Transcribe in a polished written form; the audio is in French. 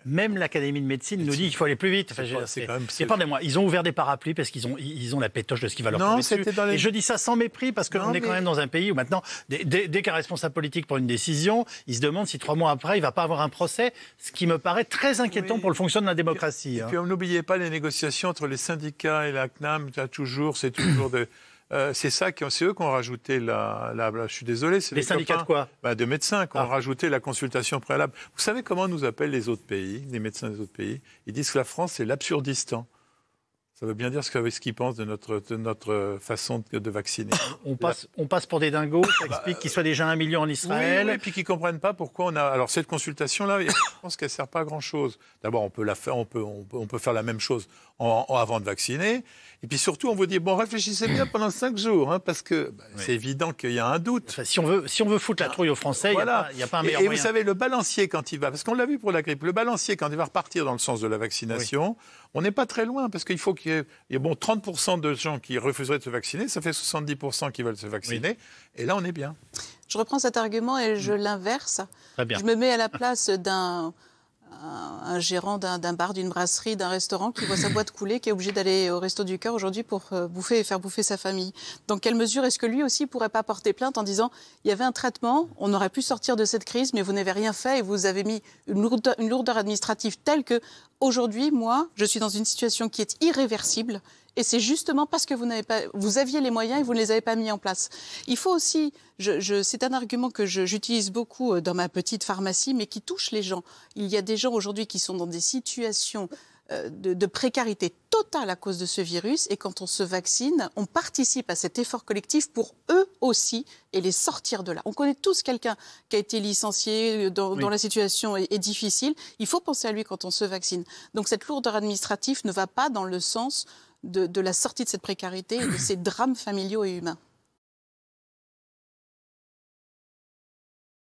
Même l'Académie de médecine nous dit qu'il faut aller plus vite. Enfin, pardonnez-moi, ils ont ouvert des parapluies parce qu'ils ont la pétoche de ce qui va leur tomber dessus. Et je dis ça sans mépris parce qu'on est quand même dans un pays où maintenant, dès qu'un responsable politique prend une décision, il se demande si 3 mois après, il ne va pas avoir un procès, ce qui me paraît très inquiétant pour le fonctionnement de la démocratie. Et puis n'oubliez pas les négociations entre les syndicats et la CNAM, c'est toujours de... c'est eux qui ont rajouté je suis désolé, c'est les syndicats de quoi? De médecins qui ont rajouté la consultation préalable. Vous savez comment nous appellent les autres pays, les médecins des autres pays? Ils disent que la France, c'est l'Absurdistan. Ça veut bien dire ce qu'ils pensent de notre façon de vacciner. On passe pour des dingos, ça explique qu'il soit déjà 1 million en Israël. Oui, et puis qu'ils ne comprennent pas pourquoi on a... Alors cette consultation-là, je pense qu'elle ne sert pas à grand-chose. D'abord, on peut la faire, on peut faire la même chose avant de vacciner. Et puis surtout, on vous dit, réfléchissez bien pendant 5 jours, hein, parce que c'est évident qu'il y a un doute. Enfin, si on veut foutre la trouille aux Français, il n'y a pas un meilleur moyen. Et vous savez, le balancier, quand il va... Parce qu'on l'a vu pour la grippe, le balancier, quand il va repartir dans le sens de la vaccination, on n'est pas très loin, parce qu'il faut qu'il y ait 30% de gens qui refuseraient de se vacciner, ça fait 70% qui veulent se vacciner, et là, on est bien. Je reprends cet argument et je l'inverse. Je me mets à la place d'un gérant d'un bar, d'une brasserie, d'un restaurant qui voit sa boîte couler, qui est obligé d'aller au Resto du Cœur aujourd'hui pour faire bouffer sa famille. Dans quelle mesure est-ce que lui aussi ne pourrait pas porter plainte en disant il y avait un traitement, on aurait pu sortir de cette crise, mais vous n'avez rien fait et vous avez mis une lourdeur administrative telle que aujourd'hui, moi, je suis dans une situation qui est irréversible. Et c'est justement parce que vous aviez les moyens et vous ne les avez pas mis en place. Il faut aussi, c'est un argument que j'utilise beaucoup dans ma petite pharmacie, mais qui touche les gens. Il y a des gens aujourd'hui qui sont dans des situations de précarité totale à cause de ce virus. Et quand on se vaccine, on participe à cet effort collectif pour eux aussi et les sortir de là. On connaît tous quelqu'un qui a été licencié, dont la situation est difficile. Il faut penser à lui quand on se vaccine. Donc cette lourdeur administrative ne va pas dans le sens de la sortie de cette précarité et de ces drames familiaux et humains.